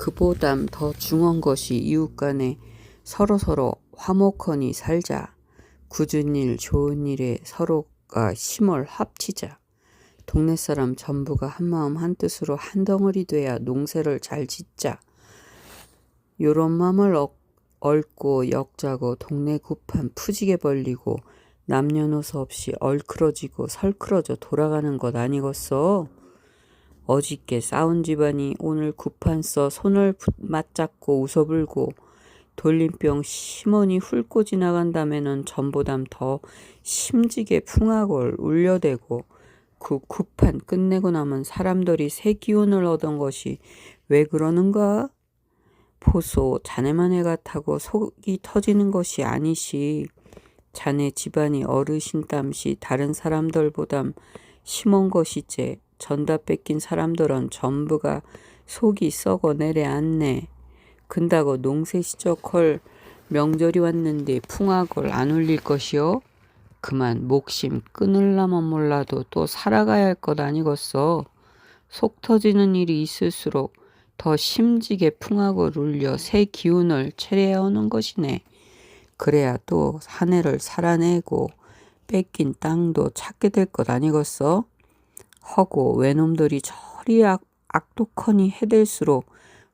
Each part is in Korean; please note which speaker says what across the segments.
Speaker 1: 그보담 더 중한 것이 이웃간에 서로서로 화목하니 살자. 굳은 일 좋은 일에 서로가 힘을 합치자. 동네 사람 전부가 한마음 한뜻으로 한 덩어리 돼야 농사를 잘 짓자. 요런 맘을 얽고 역자고 동네 구판 푸지게 벌리고 남녀노소 없이 얼크러지고 설크러져 돌아가는 것 아니겠어? 어저께 싸운 집안이 오늘 구판 써 손을 맞잡고 웃어불고 돌림병 심원이 훑고 지나간다면은 전보담 더 심지게 풍악을 울려대고 그 구판 끝내고 나면 사람들이 새 기운을 얻은 것이 왜 그러는가? 보소, 자네만 애 같다고 속이 터지는 것이 아니시. 자네 집안이 어르신 땀시 다른 사람들보담 심한 것이제. 전다 뺏긴 사람들은 전부가 속이 썩어 내려앉네. 근다고 농세 시적헐 명절이 왔는데 풍악을 안 울릴 것이요? 그만 목심 끊을라면 몰라도 또 살아가야 할 것 아니겠어. 속 터지는 일이 있을수록 더 심지게 풍악을 울려 새 기운을 차려야 하는 것이네. 그래야 또 한 해를 살아내고 뺏긴 땅도 찾게 될 것 아니겠어? 허고 외놈들이 저리 악독하니 해댈수록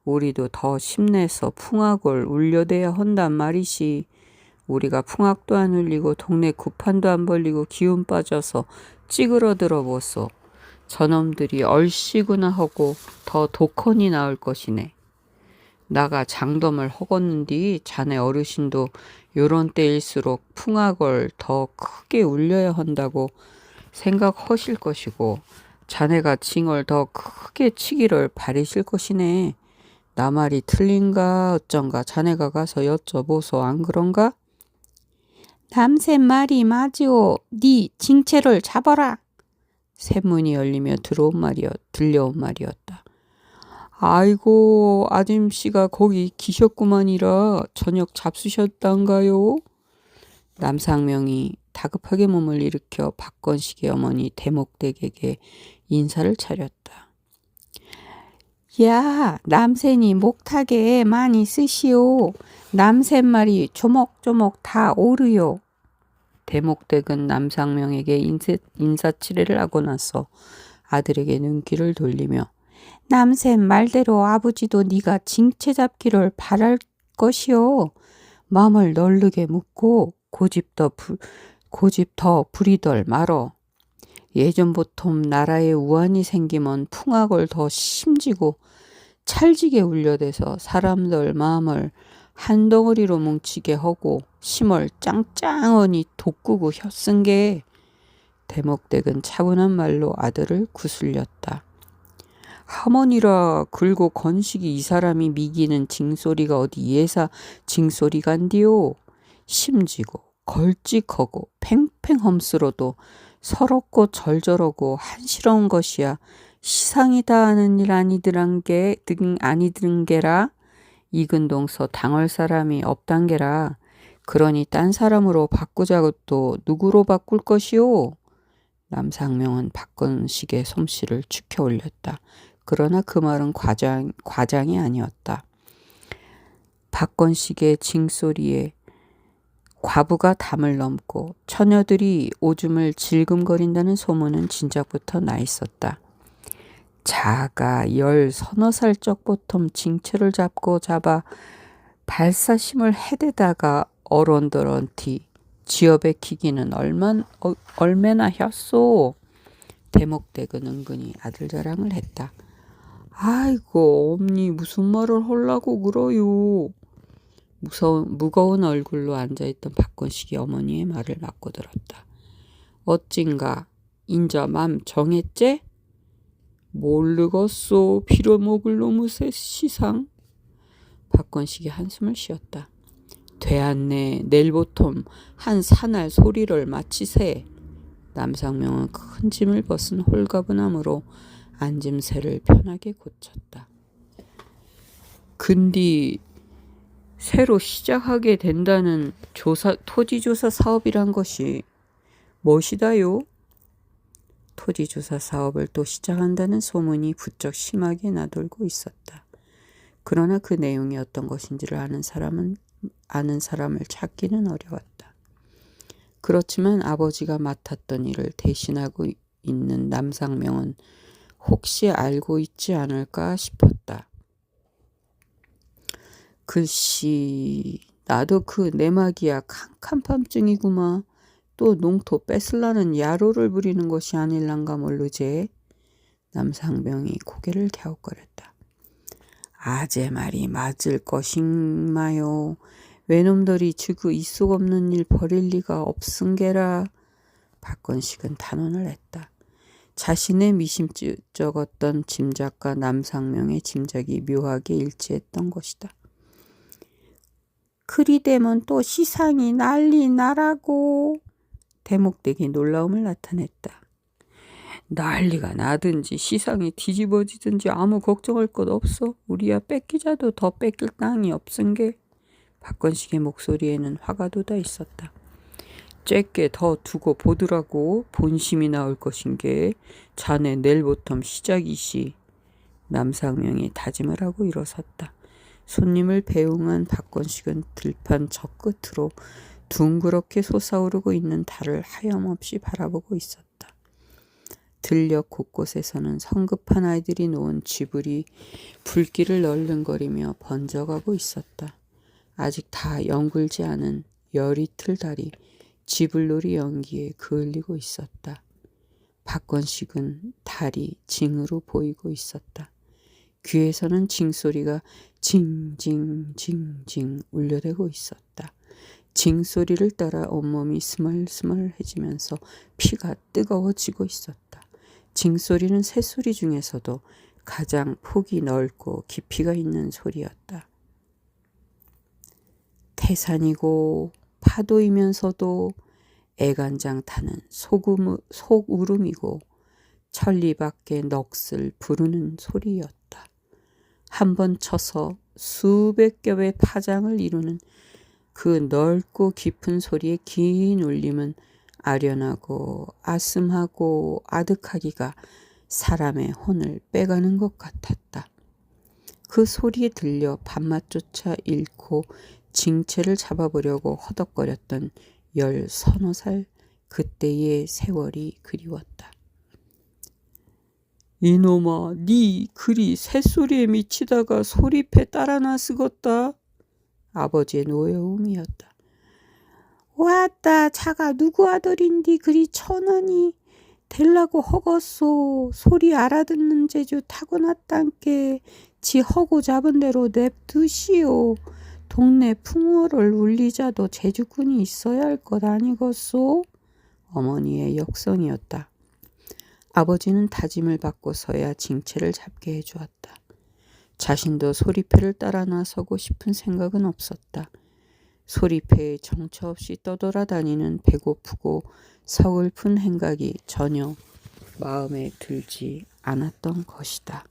Speaker 1: 우리도 더 힘내서 풍악을 울려대야 한단 말이시. 우리가 풍악도 안 울리고 동네 구판도 안 벌리고 기운 빠져서 찌그러들어 보소. 저놈들이 얼씨구나 하고 더 독헌이 나올 것이네. 나가 장dom을 허겄는디 자네 어르신도 요런 때일수록 풍악을 더 크게 울려야 한다고 생각하실 것이고 자네가 징을 더 크게 치기를 바라실 것이네. 나 말이 틀린가 어쩐가 자네가 가서 여쭤보소. 안 그런가?
Speaker 2: 남새 말이 맞이오. 네 징체를 잡아라.
Speaker 1: 샘문이 열리며 들려온 말이었다. 아이고 아짐씨가 거기 기셨구만이라 저녁 잡수셨단가요? 남상명이 다급하게 몸을 일으켜 박건식의 어머니 대목댁에게 인사를 차렸다.
Speaker 2: 야, 남새니 목탁에 많이 쓰시오. 남새말이 조목조목 다 오르요.
Speaker 1: 대목댁은 남상명에게 인사치레를 하고 나서 아들에게 눈길을 돌리며
Speaker 2: 남새 말대로 아버지도 네가 징체 잡기를 바랄 것이오. 마음을 널르게 묻고 고집 더 부리덜 말어.
Speaker 1: 예전부터 나라에 우환이 생기면 풍악을 더 심지고 찰지게 울려대서 사람들 마음을 한 덩어리로 뭉치게 하고 심을 짱짱하니 돋구고 혀쓴게. 대목댁은 차분한 말로 아들을 구슬렸다. 하모니라 긁고 건식이 이 사람이 미기는 징소리가 어디 예사 징소리간디요. 심지고 걸찍하고 팽팽험스러도 서럽고 절절하고 한시러운 것이야. 시상이다 하는 일 아니드른 게라. 이근동서 당할 사람이 없단 게라. 그러니 딴 사람으로 바꾸자고 또 누구로 바꿀 것이오? 남상명은 박건식의 솜씨를 축혀 올렸다. 그러나 그 말은 과장이 아니었다. 박건식의 징소리에 과부가 담을 넘고 처녀들이 오줌을 질금거린다는 소문은 진작부터 나 있었다. 자가 13살 적부터 징체를 잡아 발사심을 해대다가 어런더런티 지어배 키기는 얼마나 했소. 대목댁은 은근히 아들 자랑을 했다. 아이고 엄니 무슨 말을 하려고 그러요. 무거운 얼굴로 앉아있던 박건식이 어머니의 말을 맞고 들었다. 어찐가 인자 맘 정했제? 모르겠소. 빌어먹을 놈의 시상. 박건식이 한숨을 쉬었다. 되었네. 내일부터 한 사날 소리를 마치세. 남상명은 큰 짐을 벗은 홀가분함으로 앉음새를 편하게 고쳤다. 근디 새로 시작하게 된다는 토지조사 사업이란 것이 무엇이다요? 토지조사 사업을 또 시작한다는 소문이 부쩍 심하게 나돌고 있었다. 그러나 그 내용이 어떤 것인지를 아는 사람을 찾기는 어려웠다. 그렇지만 아버지가 맡았던 일을 대신하고 있는 남상명은 혹시 알고 있지 않을까 싶었다. 글씨, 나도 그 내막이야 캄캄밤중이구마. 또 농토 뺏으려는 야로를 부리는 것이 아닐란가 모르제. 남상명이 고개를 갸웃거렸다. 아제 말이 맞을 것인마요. 외놈들이 지그 이속 없는 일 벌일 리가 없은게라. 박건식은 단언을 했다. 자신의 미심쩍었던 짐작과 남상명의 짐작이 묘하게 일치했던 것이다. 그리 되면 또 시상이 난리 나라고. 대목댁이 놀라움을 나타냈다. 난리가 나든지 시상이 뒤집어지든지 아무 걱정할 것 없어. 우리야 뺏기자도 더 뺏길 땅이 없은게. 박건식의 목소리에는 화가 돋아 있었다. 쬐게 더 두고 보더라고. 본심이 나올 것인게. 자네 내일부터 시작이시. 남상명이 다짐을 하고 일어섰다. 손님을 배웅한 박건식은 들판 저 끝으로 둥그렇게 솟아오르고 있는 달을 하염없이 바라보고 있었다. 들녘 곳곳에서는 성급한 아이들이 놓은 쥐불이 불길을 널른거리며 번져가고 있었다. 아직 다 연글지 않은 열이틀 달이 쥐불놀이 연기에 그을리고 있었다. 박건식은 달이 징으로 보이고 있었다. 귀에서는 징소리가 징징징징 울려대고 있었다. 징소리를 따라 온몸이 스멀스멀해지면서 피가 뜨거워지고 있었다. 징소리는 새소리 중에서도 가장 폭이 넓고 깊이가 있는 소리였다. 태산이고 파도이면서도 애간장 타는 속울음이고 천리 밖에 넋을 부르는 소리였다. 한 번 쳐서 수백 겹의 파장을 이루는 그 넓고 깊은 소리의 긴 울림은 아련하고 아슴하고 아득하기가 사람의 혼을 빼가는 것 같았다. 그 소리에 들려 밤맛조차 잃고 징체를 잡아보려고 허덕거렸던 10서너 살 그때의 세월이 그리웠다. 이놈아, 니 그리 새소리에 미치다가 소리패 따라 나쓰겄다. 아버지의 노여움이었다. 왔다, 자가 누구 아들인디 그리 천원이 될라고 허겄소. 소리 알아듣는 재주 타고났단께 지 허고 잡은 대로 냅두시오. 동네 풍어를 울리자도 재주꾼이 있어야 할 것 아니겠소? 어머니의 역성이었다. 아버지는 다짐을 받고서야 징체를 잡게 해주었다. 자신도 소리패를 따라 나서고 싶은 생각은 없었다. 소리패에 정처 없이 떠돌아다니는 배고프고 서글픈 행각이 전혀 마음에 들지 않았던 것이다.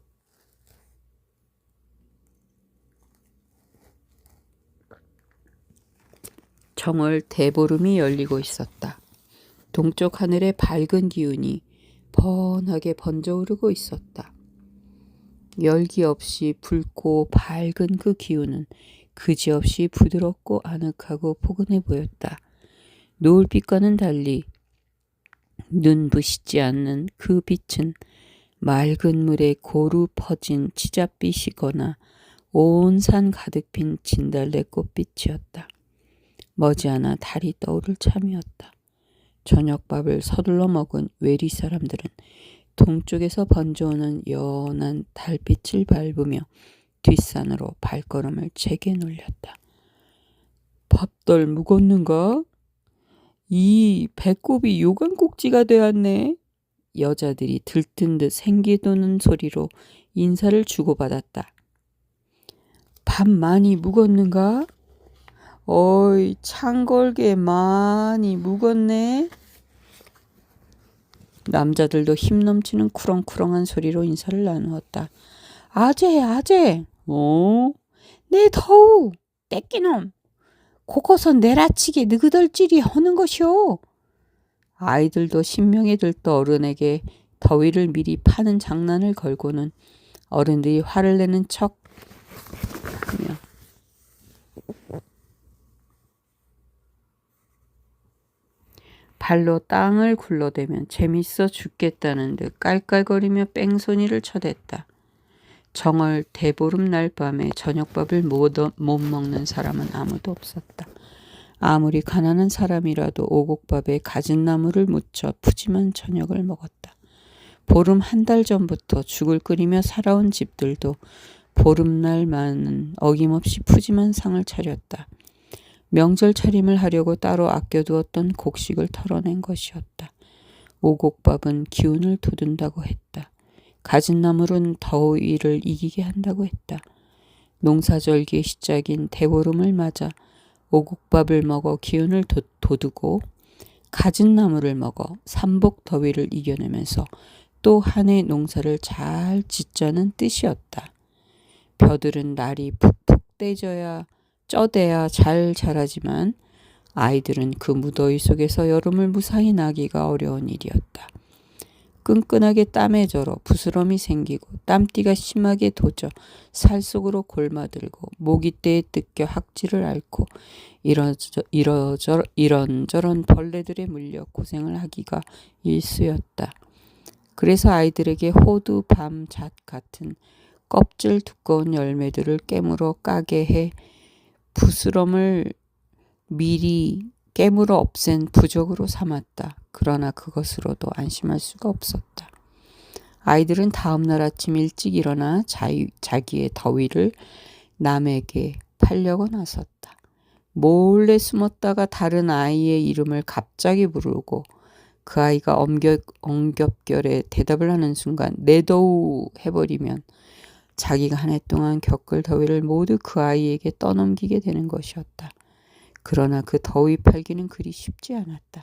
Speaker 1: 정월 대보름이 열리고 있었다. 동쪽 하늘의 밝은 기운이 번하게 번져오르고 있었다. 열기 없이 붉고 밝은 그 기운은 그지없이 부드럽고 아늑하고 포근해 보였다. 노을빛과는 달리 눈부시지 않는 그 빛은 맑은 물에 고루 퍼진 치잣빛이거나 온 산 가득 핀 진달래 꽃빛이었다. 머지않아 달이 떠오를 참이었다. 저녁밥을 서둘러 먹은 외리 사람들은 동쪽에서 번져오는 연한 달빛을 밟으며 뒷산으로 발걸음을 제게 놀렸다. 밥덜 묵었는가? 이 배꼽이 요강꼭지가 되었네. 여자들이 들뜬 듯 생기도는 소리로 인사를 주고받았다. 밥 많이 묵었는가? 어이, 창걸게 많이 묵었네. 남자들도 힘 넘치는 쿠렁쿠렁한 소리로 인사를 나누었다. 아재. 내 더우 떼끼놈. 고거선 내라치게 느그덜질이 하는 것이오. 아이들도 신명이 들떠 어른에게 더위를 미리 파는 장난을 걸고는 어른들이 화를 내는 척 발로 땅을 굴러대면 재밌어 죽겠다는 듯 깔깔거리며 뺑소니를 쳐댔다. 정월 대보름날 밤에 저녁밥을 못 먹는 사람은 아무도 없었다. 아무리 가난한 사람이라도 오곡밥에 가진 나물을 묻혀 푸짐한 저녁을 먹었다. 보름 한 달 전부터 죽을 끓이며 살아온 집들도 보름날만은 어김없이 푸짐한 상을 차렸다. 명절 차림을 하려고 따로 아껴두었던 곡식을 털어낸 것이었다. 오곡밥은 기운을 돋운다고 했다. 가진 나물은 더위를 이기게 한다고 했다. 농사절기의 시작인 대보름을 맞아 오곡밥을 먹어 기운을 돋우고 가진 나물을 먹어 삼복 더위를 이겨내면서 또 한 해 농사를 잘 짓자는 뜻이었다. 벼들은 날이 푹푹 쪄대야 잘 자라지만 아이들은 그 무더위 속에서 여름을 무사히 나기가 어려운 일이었다. 끈끈하게 땀에 절어 부스럼이 생기고 땀띠가 심하게 돋아 살 속으로 골마들고 모기떼에 뜯겨 학지를 앓고 이런저런 벌레들에 물려 고생을 하기가 일쑤였다. 그래서 아이들에게 호두, 밤, 잣 같은 껍질 두꺼운 열매들을 깨물어 까게 해 부스럼을 미리 깨물어 없앤 부적으로 삼았다. 그러나 그것으로도 안심할 수가 없었다. 아이들은 다음날 아침 일찍 일어나 자기의 더위를 남에게 팔려고 나섰다. 몰래 숨었다가 다른 아이의 이름을 갑자기 부르고 그 아이가 엉겹결에 대답을 하는 순간 내더우 해버리면 자기가 한 해 동안 겪을 더위를 모두 그 아이에게 떠넘기게 되는 것이었다. 그러나 그 더위 팔기는 그리 쉽지 않았다.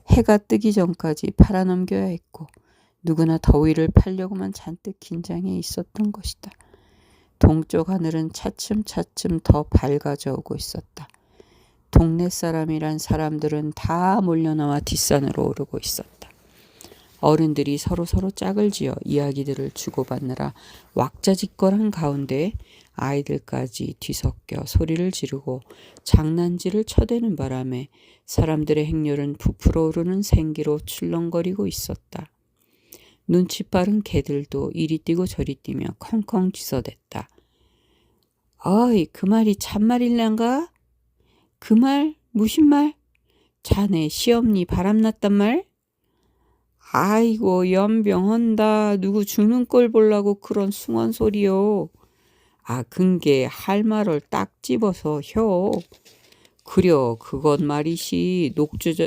Speaker 1: 해가 뜨기 전까지 팔아넘겨야 했고 누구나 더위를 팔려고만 잔뜩 긴장해 있었던 것이다. 동쪽 하늘은 차츰차츰 더 밝아져 오고 있었다. 동네 사람이란 사람들은 다 몰려나와 뒷산으로 오르고 있었다. 어른들이 서로 짝을 지어 이야기들을 주고받느라 왁자지껄한 가운데 아이들까지 뒤섞여 소리를 지르고 장난질을 쳐대는 바람에 사람들의 행렬은 부풀어 오르는 생기로 출렁거리고 있었다. 눈치 빠른 개들도 이리 뛰고 저리 뛰며 컹컹 짖어댔다. 어이, 그 말이 참말일란가? 그 말? 무슨 말? 자네 시엄니 바람났단 말? 아이고 연병헌다. 누구 죽는 꼴 보려고 그런 숭한 소리요. 아, 근게 할 말을 딱 집어서 혀. 그려 그건 말이시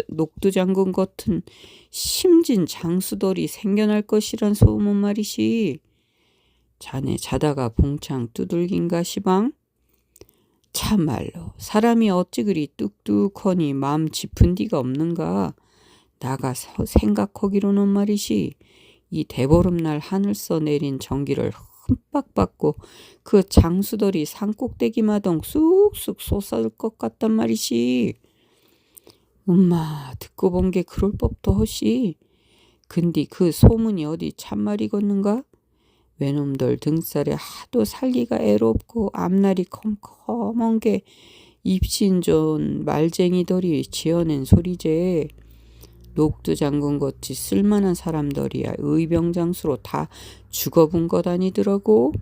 Speaker 1: 녹두장군 같은 심진 장수돌이 생겨날 것이란 소문 말이시. 자네 자다가 봉창 두들긴가 시방? 참말로 사람이 어찌 그리 뚝뚝하니 마음 짚은 디가 없는가. 나가서 생각하기로는 말이시. 이 대보름날 하늘서 내린 전기를 흠빡 받고 그 장수돌이 산꼭대기마당 쑥쑥 솟을 것 같단 말이시. 엄마 듣고 본 게 그럴 법도 허시. 근데 그 소문이 어디 참말이겠는가? 외놈들 등살에 하도 살기가 애롭고 앞날이 컴컴한 게 입신 좋은 말쟁이들이 지어낸 소리제. 녹두장군같이 쓸만한 사람들이야 의병장수로 다 죽어본 것 아니더라고.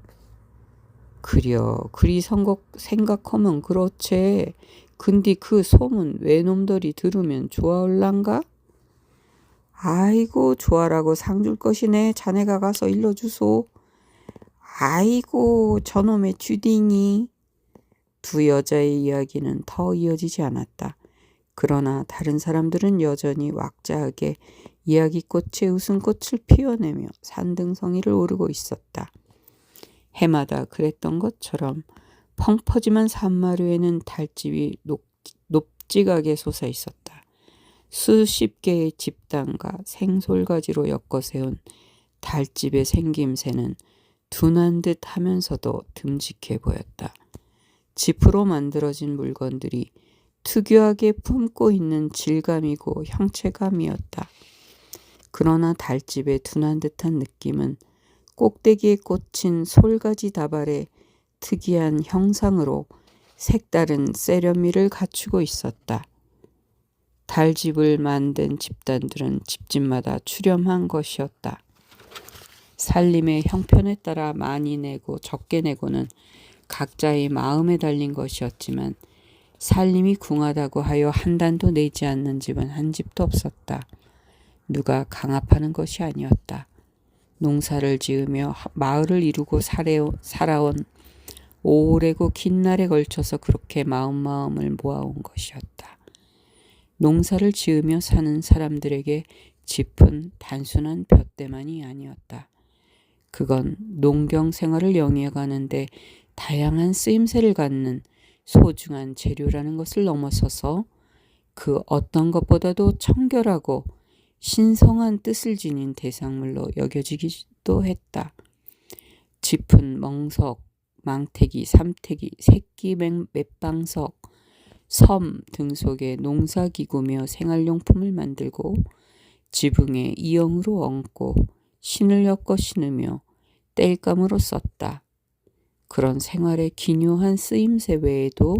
Speaker 1: 그려 그리 생각하면 그렇지. 근데 그 소문 외놈들이 들으면 좋아올란가? 아이고 좋아라고 상 줄 것이네. 자네가 가서 일러주소. 아이고 저놈의 주딩이. 두 여자의 이야기는 더 이어지지 않았다. 그러나 다른 사람들은 여전히 왁자하게 이야기꽃에 웃음꽃을 피워내며 산등성이를 오르고 있었다. 해마다 그랬던 것처럼 펑퍼짐한 산마루에는 달집이 높지각에 솟아 있었다. 수십 개의 집단과 생솔가지로 엮어세운 달집의 생김새는 둔한 듯 하면서도 듬직해 보였다. 짚으로 만들어진 물건들이 특유하게 품고 있는 질감이고 형체감이었다. 그러나 달집의 둔한 듯한 느낌은 꼭대기에 꽂힌 솔가지 다발의 특이한 형상으로 색다른 세련미를 갖추고 있었다. 달집을 만든 집단들은 집집마다 출염한 것이었다. 살림의 형편에 따라 많이 내고 적게 내고는 각자의 마음에 달린 것이었지만 살림이 궁하다고 하여 한 단도 내지 않는 집은 한 집도 없었다. 누가 강압하는 것이 아니었다. 농사를 지으며 마을을 이루고 살아온 오래고 긴 날에 걸쳐서 그렇게 마음을 모아온 것이었다. 농사를 지으며 사는 사람들에게 집은 단순한 볕대만이 아니었다. 그건 농경 생활을 영위해가는데 다양한 쓰임새를 갖는 소중한 재료라는 것을 넘어서서 그 어떤 것보다도 청결하고 신성한 뜻을 지닌 대상물로 여겨지기도 했다. 짚은 멍석, 망태기, 삼태기, 새끼 맷방석, 섬 등 속에 농사기구며 생활용품을 만들고 지붕에 이형으로 얹고 신을 엮어 신으며 땔감으로 썼다. 그런 생활의 기묘한 쓰임새 외에도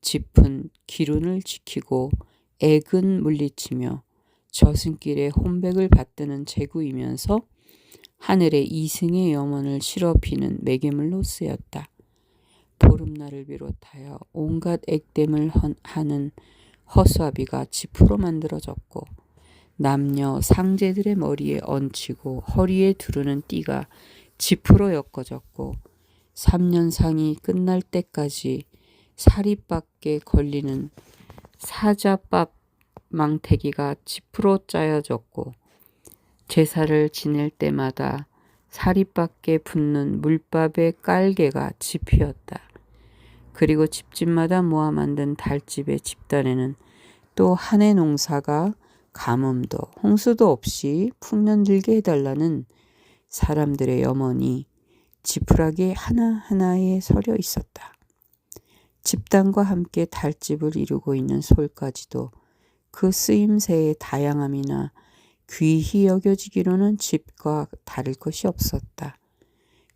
Speaker 1: 짚은 기운을 지키고 액은 물리치며 저승길에 혼백을 받드는 제구이면서 하늘에 이승의 염원을 실어 비는 매개물로 쓰였다. 보름날을 비롯하여 온갖 액땜을 하는 허수아비가 짚으로 만들어졌고 남녀 상제들의 머리에 얹히고 허리에 두르는 띠가 짚으로 엮어졌고 3년상이 끝날 때까지 사립밖에 걸리는 사자밥 망태기가 짚으로 짜여졌고 제사를 지낼 때마다 사립밖에 붙는 물밥의 깔개가 짚이었다. 그리고 집집마다 모아 만든 달집의 집단에는 또 한 해 농사가 가뭄도 홍수도 없이 풍년들게 해달라는 사람들의 염원이 지푸라기 하나하나에 서려 있었다. 집단과 함께 달집을 이루고 있는 솔까지도 그 쓰임새의 다양함이나 귀히 여겨지기로는 집과 다를 것이 없었다.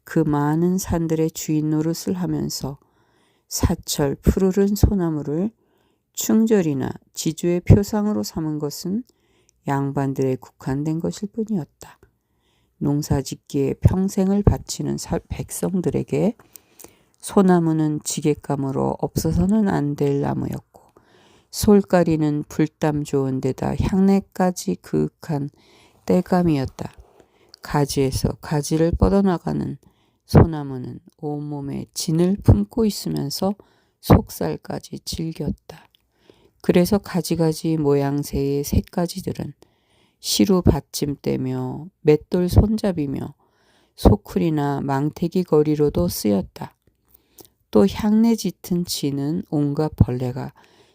Speaker 1: 그 많은 산들의 주인 노릇을 하면서 사철 푸르른 소나무를 충절이나 지주의 표상으로 삼은 것은 양반들에 국한된 것일 뿐이었다. 농사짓기에 평생을 바치는 백성들에게 소나무는 지게감으로 없어서는 안 될 나무였고 솔가리는 불담 좋은 데다 향내까지 그윽한 땔감이었다. 가지에서 가지를 뻗어나가는 소나무는 온몸에 진을 품고 있으면서 속살까지 질겼다. 그래서 가지가지 모양새의 새가지들은 시루 받침대며 맷돌 손잡이며 소쿨이나 망태기 거리로도 쓰였다. 또 향내 짙은 진은 온갖 벌레가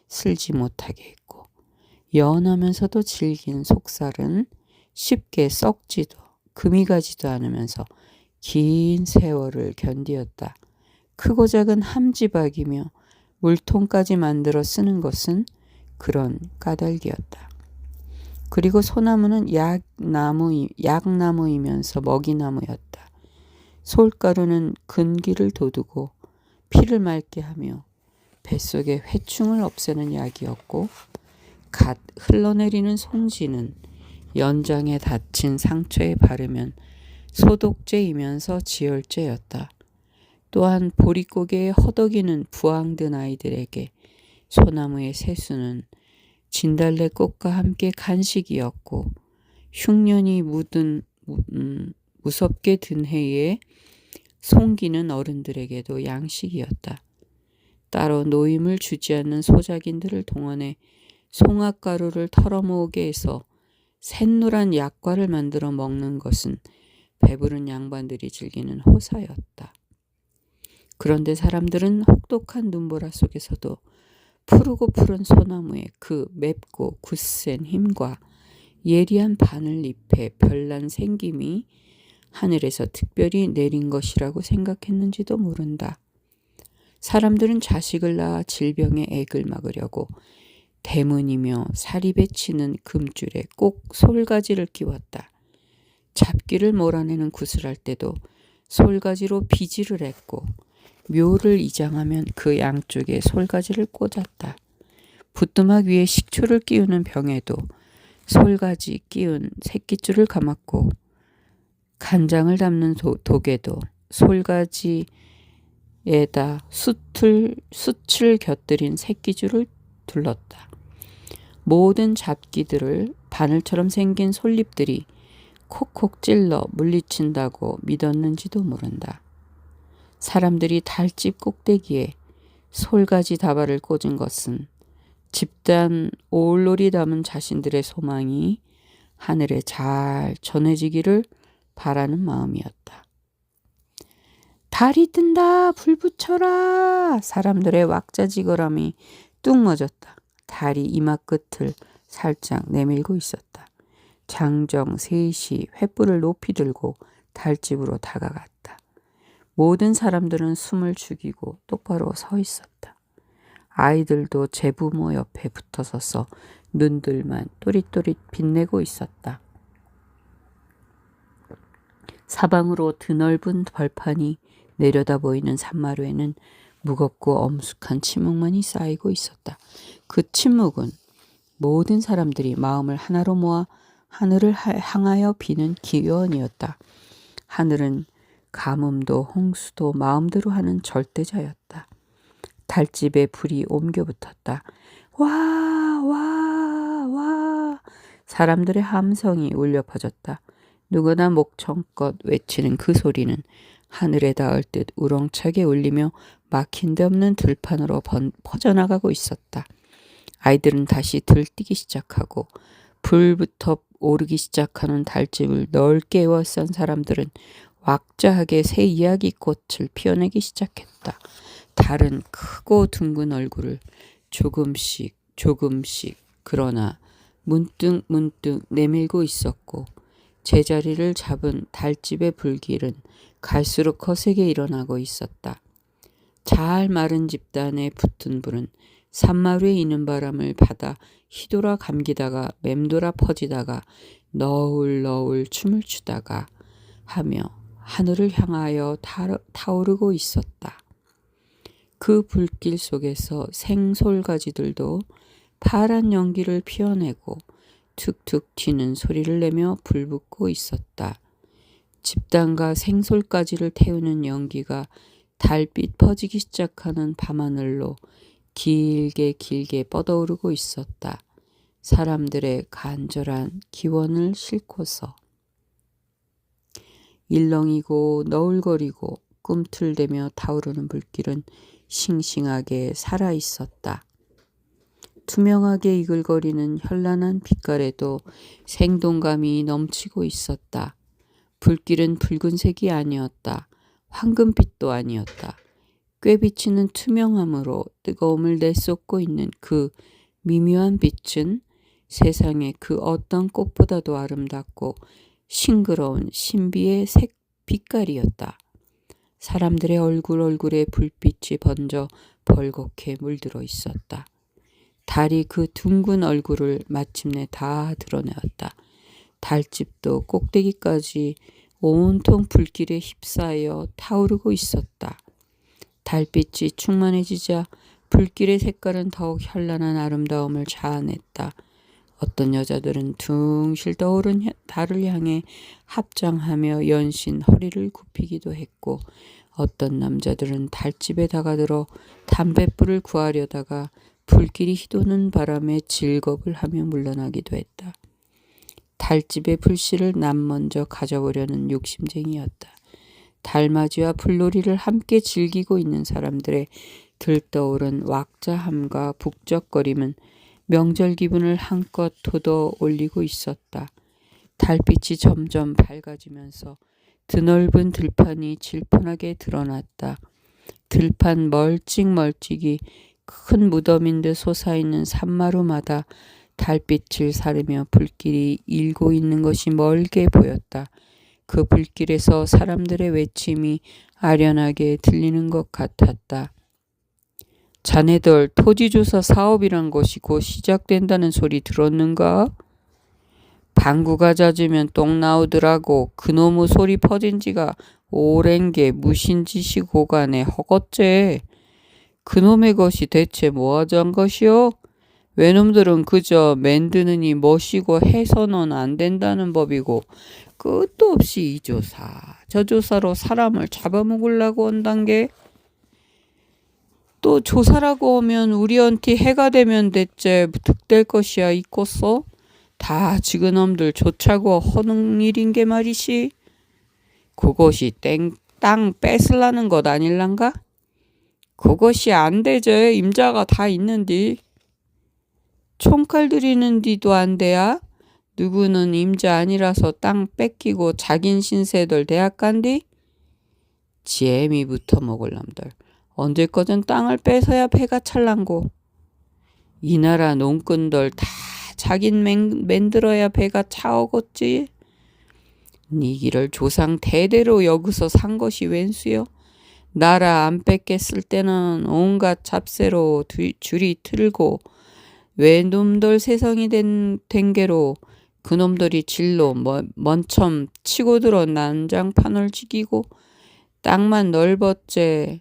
Speaker 1: 슬지 못하게 했고 연하면서도 질긴 속살은 쉽게 썩지도 금이 가지도 않으면서 긴 세월을 견디었다. 크고 작은 함지박이며 물통까지 만들어 쓰는 것은 그런 까닭이었다. 그리고 소나무는 약나무이면서 먹이나무였다. 솔가루는 근기를 돋우고 피를 맑게 하며 뱃속의 회충을 없애는 약이었고 갓 흘러내리는 송지는 연장에 다친 상처에 바르면 소독제이면서 지혈제였다. 또한 보릿고개에 허덕이는 부황든 아이들에게 소나무의 세수는 진달래꽃과 함께 간식이었고 흉년이 무섭게 든 해에 송기는 어른들에게도 양식이었다. 따로 노임을 주지 않는 소작인들을 동원해 송악가루를 털어모으게 해서 샛노란 약과를 만들어 먹는 것은 배부른 양반들이 즐기는 호사였다. 그런데 사람들은 혹독한 눈보라 속에서도 푸르고 푸른 소나무의 그 맵고 굳센 힘과 예리한 바늘잎의 별난 생김이 하늘에서 특별히 내린 것이라고 생각했는지도 모른다. 사람들은 자식을 낳아 질병의 액을 막으려고 대문이며 사립에 치는 금줄에 꼭 솔가지를 끼웠다. 잡기를 몰아내는 구슬할 때도 솔가지로 비지를 했고 묘를 이장하면 그 양쪽에 솔가지를 꽂았다.
Speaker 2: 부뚜막 위에 식초를 끼우는 병에도 솔가지 끼운 새끼줄을 감았고 간장을 담는 독에도 솔가지에다 숯을 곁들인 새끼줄을 둘렀다. 모든 잡기들을 바늘처럼 생긴 솔잎들이 콕콕 찔러 물리친다고 믿었는지도 모른다. 사람들이 달집 꼭대기에 솔가지 다발을 꽂은 것은 집단 올놀이 담은 자신들의 소망이 하늘에 잘 전해지기를 바라는 마음이었다. 달이 뜬다, 불 붙여라. 사람들의 왁자지껄함이 뚝 멎었다. 달이 이마 끝을 살짝 내밀고 있었다. 장정 셋이 횃불을 높이 들고 달집으로 다가갔다. 모든 사람들은 숨을 죽이고 똑바로 서 있었다. 아이들도 제부모 옆에 붙어서서 눈들만 또릿또릿 빛내고 있었다. 사방으로 드넓은 벌판이 내려다 보이는 산마루에는 무겁고 엄숙한 침묵만이 쌓이고 있었다. 그 침묵은 모든 사람들이 마음을 하나로 모아 하늘을 향하여 비는 기원이었다. 하늘은 가뭄도 홍수도 마음대로 하는 절대자였다. 달집에 불이 옮겨 붙었다. 와, 와, 와. 사람들의 함성이 울려 퍼졌다. 누구나 목청껏 외치는 그 소리는 하늘에 닿을 듯 우렁차게 울리며 막힌 데 없는 들판으로 퍼져나가고 있었다. 아이들은 다시 들뛰기 시작하고 불부터 오르기 시작하는 달집을 넓게 에워싼 사람들은 왁자하게 새 이야기꽃을 피워내기 시작했다. 달은 크고 둥근 얼굴을 조금씩 그러나 문득 내밀고 있었고 제자리를 잡은 달집의 불길은 갈수록 거세게 일어나고 있었다. 잘 마른 집단에 붙은 불은 산마루에 이는 바람을 받아 휘돌아 감기다가 맴돌아 퍼지다가 너울너울 춤을 추다가 하며 하늘을 향하여 타오르고 있었다. 그 불길 속에서 생솔가지들도 파란 연기를 피워내고 툭툭 튀는 소리를 내며 불붙고 있었다. 집단과 생솔가지를 태우는 연기가 달빛 퍼지기 시작하는 밤하늘로 길게 뻗어오르고 있었다. 사람들의 간절한 기원을 싣고서 일렁이고 너울거리고 꿈틀대며 타오르는 불길은 싱싱하게 살아있었다. 투명하게 이글거리는 현란한 빛깔에도 생동감이 넘치고 있었다. 불길은 붉은색이 아니었다. 황금빛도 아니었다. 꾀비치는 투명함으로 뜨거움을 내쏟고 있는 그 미묘한 빛은 세상의 그 어떤 꽃보다도 아름답고 싱그러운 신비의 빛깔이었다. 사람들의 얼굴에 불빛이 번져 벌겋게 물들어 있었다. 달이 그 둥근 얼굴을 마침내 다 드러내었다. 달집도 꼭대기까지 온통 불길에 휩싸여 타오르고 있었다. 달빛이 충만해지자 불길의 색깔은 더욱 현란한 아름다움을 자아냈다. 어떤 여자들은 둥실 떠오른 달을 향해 합장하며 연신 허리를 굽히기도 했고 어떤 남자들은 달집에 다가들어 담뱃불을 구하려다가 불길이 휘도는 바람에 질겁을 하며 물러나기도 했다. 달집의 불씨를 남 먼저 가져보려는 욕심쟁이였다. 달맞이와 불놀이를 함께 즐기고 있는 사람들의 들떠오른 왁자함과 북적거림은 명절 기분을 한껏 돋워 올리고 있었다. 달빛이 점점 밝아지면서 드넓은 들판이 질펀하게 드러났다. 들판 멀찍이 큰 무덤인 듯 솟아있는 산마루마다 달빛을 사르며 불길이 일고 있는 것이 멀게 보였다. 그 불길에서 사람들의 외침이 아련하게 들리는 것 같았다. 자네들 토지조사 사업이란 것이 곧 시작된다는 소리 들었는가? 방구가 잦으면 똥 나오더라고. 그놈의 소리 퍼진 지가 오랜 게 무신지시고 가네 허겄제. 그놈의 것이 대체 뭐하자는 것이요? 외놈들은 그저 맨드느니 멋이고 해서는 안 된다는 법이고 끝도 없이 이 조사 저 조사로 사람을 잡아먹으려고 온단 게 또 조사라고 하면 우리한테 해가 되면 대체 득될 것이야 있겠어? 다 지그놈들 좋자고 허는 일인 게 말이시. 그것이 땅 뺏으려는 것 아닐란가? 그것이 안 되죠. 임자가 다 있는디. 총칼 들이는 디도 안 돼야? 누구는 임자 아니라서 땅 뺏기고 자긴 신세들 대학 간디? 지애미 붙어먹을 놈들. 언제까진 땅을 뺏어야 배가 찰랑고. 이 나라 농꾼들 다 자긴 만들어야 배가 차오겠지. 니 길을 조상 대대로 여기서 산 것이 웬수요? 나라 안 뺏겼을 때는 온갖 잡세로 줄이 틀고 외놈들 세상이 된 게로 그놈들이 질로 먼첨 치고 들어 난장판을 지키고 땅만 넓었제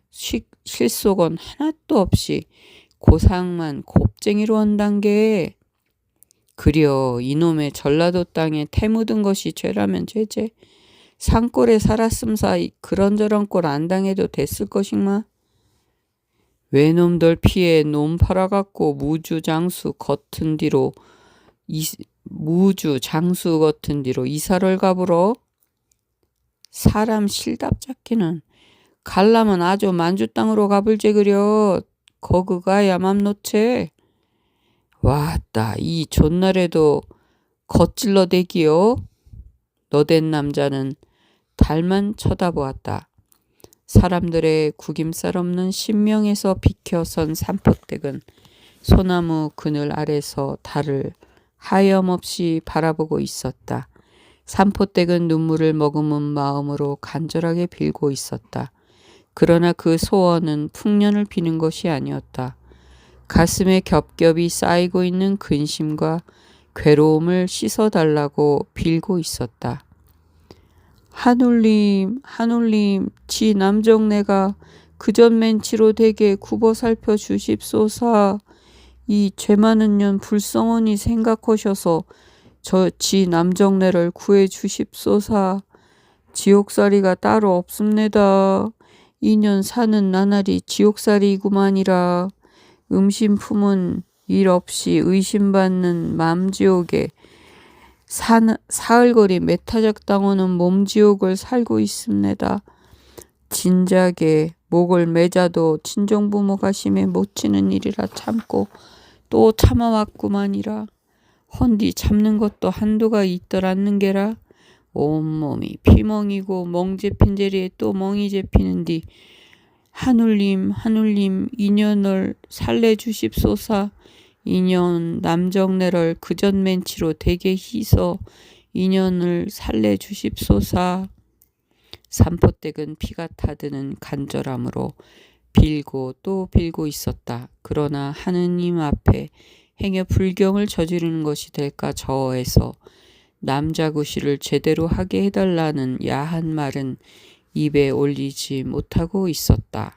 Speaker 2: 실속은 하나도 없이 고상만 곱쟁이로 한단 게. 그려 이놈의 전라도 땅에 태 묻은 것이 죄라면 죄제. 산골에 살았음사 그런저런 꼴 안 당해도 됐을 것이마. 외놈들 피해 놈 팔아갖고 무주 장수 같은 뒤로 이사를 가불어. 사람 실답 잡기는 갈라면 아주 만주 땅으로 가불제 그려. 거그 가야 맘 놓채. 왔다 이 존날에도 겉질러 대기요. 너된 남자는 달만 쳐다보았다. 사람들의 구김살 없는 신명에서 비켜선 산포댁은 소나무 그늘 아래서 달을 하염없이 바라보고 있었다. 산포댁은 눈물을 머금은 마음으로 간절하게 빌고 있었다. 그러나 그 소원은 풍년을 비는 것이 아니었다. 가슴에 겹겹이 쌓이고 있는 근심과 괴로움을 씻어달라고 빌고 있었다. 하눌님, 지 남정네가 그전 맨치로 되게 굽어 살펴 주십소사. 이 죄 많은 년 불성원이 생각하셔서 지 남정네를 구해 주십소사. 지옥살이가 따로 없습니다. 2년 사는 나날이 지옥살이구만이라. 음심 품은 일 없이 의심받는 맘지옥에 사흘거리 메타작 당하는 몸지옥을 살고 있습니다. 진작에 목을 매자도 친정부모 가심에 못 치는 일이라 참고 또 참아왔구만이라. 헌디 참는 것도 한도가 있더라는 게라. 온몸이 피멍이고 멍 잡힌 자리에 또 멍이 잡히는디. 하눌님, 인연을 살래주십소사. 인연 남정네를 그전 맨치로 되게 희서 인연을 살래주십소사. 산포댁은 피가 타드는 간절함으로 빌고 또 빌고 있었다. 그러나 하느님 앞에 행여 불경을 저지르는 것이 될까 저어해서 남자구실을 제대로 하게 해달라는 야한 말은 입에 올리지 못하고 있었다.